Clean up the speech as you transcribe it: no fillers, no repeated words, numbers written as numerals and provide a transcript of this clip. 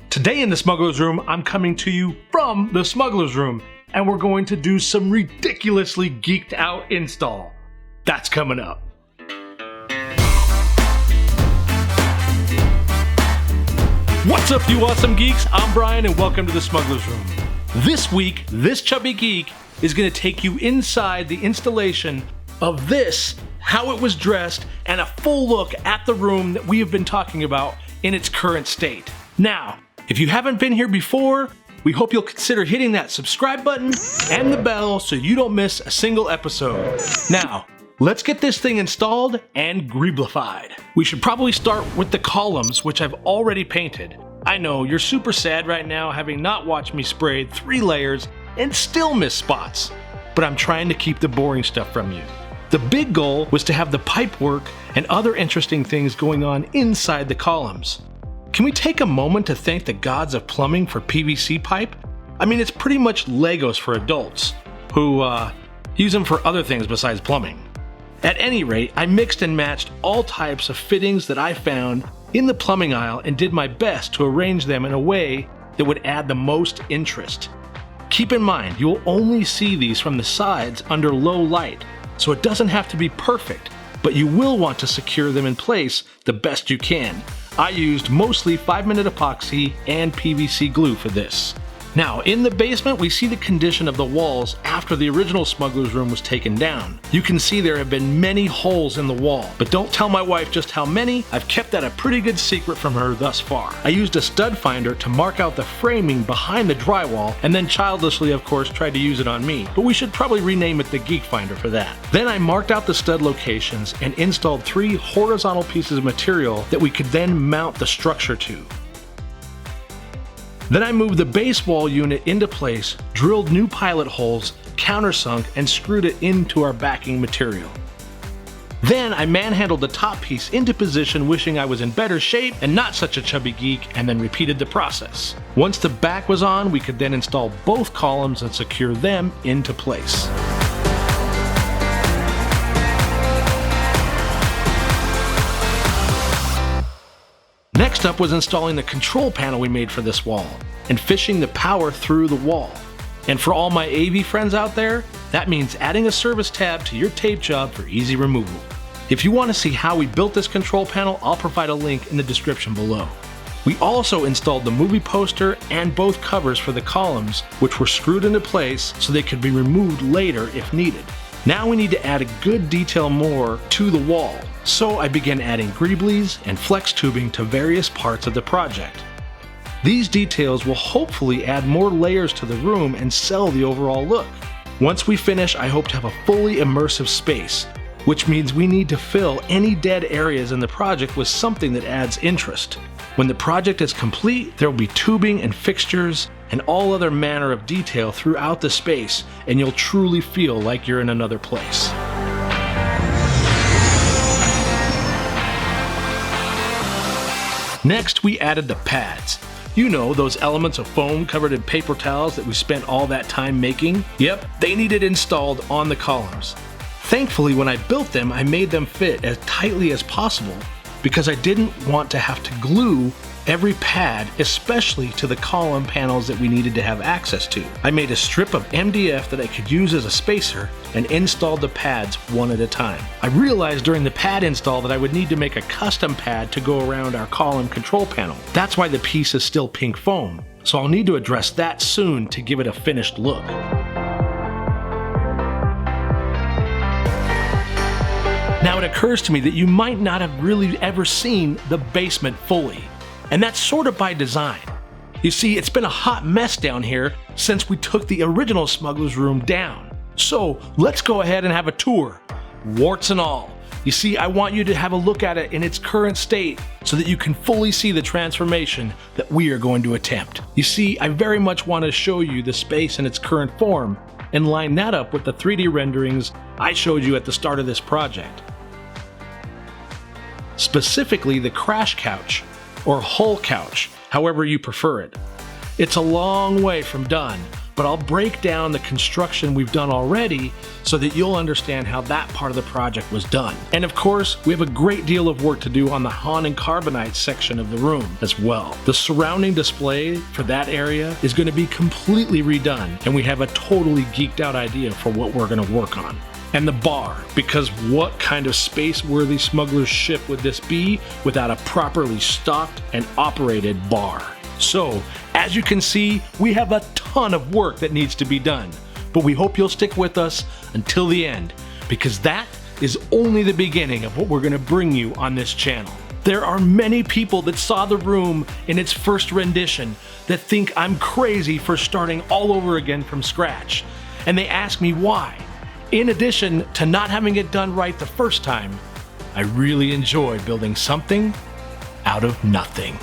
Today in the Smuggler's Room, I'm coming to you from the Smuggler's Room, and we're going to do some ridiculously geeked out install. That's coming up. What's up, you awesome geeks? I'm Brian, and welcome to the Smuggler's Room. This week, this chubby geek is going to take you inside the installation of this, how it was dressed, and a full look at the room that we have been talking about in its current state. Now, if you haven't been here before, we hope you'll consider hitting that subscribe button and the bell so you don't miss a single episode. Now, let's get this thing installed and greeblified. We should probably start with the columns, which I've already painted. I know, you're super sad right now having not watched me spray 3 layers and still miss spots, but I'm trying to keep the boring stuff from you. The big goal was to have the pipe work and other interesting things going on inside the columns. Can we take a moment to thank the gods of plumbing for PVC pipe? I mean, it's pretty much Legos for adults, who use them for other things besides plumbing. At any rate, I mixed and matched all types of fittings that I found in the plumbing aisle and did my best to arrange them in a way that would add the most interest. Keep in mind, you'll only see these from the sides under low light, so it doesn't have to be perfect, but you will want to secure them in place the best you can. I used mostly 5-minute epoxy and PVC glue for this. Now, in the basement, we see the condition of the walls after the original Smuggler's Room was taken down. You can see there have been many holes in the wall, but don't tell my wife just how many. I've kept that a pretty good secret from her thus far. I used a stud finder to mark out the framing behind the drywall, and then childishly, of course, tried to use it on me, but we should probably rename it the Geek Finder for that. Then I marked out the stud locations and installed 3 horizontal pieces of material that we could then mount the structure to. Then I moved the base wall unit into place, drilled new pilot holes, countersunk, and screwed it into our backing material. Then I manhandled the top piece into position, wishing I was in better shape and not such a chubby geek, and then repeated the process. Once the back was on, we could then install both columns and secure them into place. Next up was installing the control panel we made for this wall and fishing the power through the wall. And for all my AV friends out there, that means adding a service tab to your tape job for easy removal. If you want to see how we built this control panel, I'll provide a link in the description below. We also installed the movie poster and both covers for the columns, which were screwed into place so they could be removed later if needed. Now we need to add a good detail more to the wall. So I began adding greeblies and flex tubing to various parts of the project. These details will hopefully add more layers to the room and sell the overall look. Once we finish, I hope to have a fully immersive space, which means we need to fill any dead areas in the project with something that adds interest. When the project is complete, there will be tubing and fixtures and all other manner of detail throughout the space, and you'll truly feel like you're in another place. Next, we added the pads. You know, those elements of foam covered in paper towels that we spent all that time making? Yep, they needed installed on the columns. Thankfully, when I built them, I made them fit as tightly as possible because I didn't want to have to glue every pad, especially to the column panels that we needed to have access to. I made a strip of MDF that I could use as a spacer and installed the pads one at a time. I realized during the pad install that I would need to make a custom pad to go around our column control panel. That's why the piece is still pink foam, so I'll need to address that soon to give it a finished look. Now it occurs to me that you might not have really ever seen the basement fully. And that's sort of by design. You see, it's been a hot mess down here since we took the original Smuggler's Room down. So let's go ahead and have a tour, warts and all. You see, I want you to have a look at it in its current state so that you can fully see the transformation that we are going to attempt. You see, I very much want to show you the space in its current form and line that up with the 3D renderings I showed you at the start of this project. Specifically the crash couch, or hull couch, however you prefer it. It's a long way from done, but I'll break down the construction we've done already so that you'll understand how that part of the project was done. And of course, we have a great deal of work to do on the Han and Carbonite section of the room as well. The surrounding display for that area is going to be completely redone, and we have a totally geeked out idea for what we're going to work on. And the bar, because what kind of space-worthy smuggler's ship would this be without a properly stocked and operated bar? So, as you can see, we have a ton of work that needs to be done, but we hope you'll stick with us until the end, because that is only the beginning of what we're going to bring you on this channel. There are many people that saw the room in its first rendition that think I'm crazy for starting all over again from scratch, and they ask me why. In addition to not having it done right the first time, I really enjoy building something out of nothing.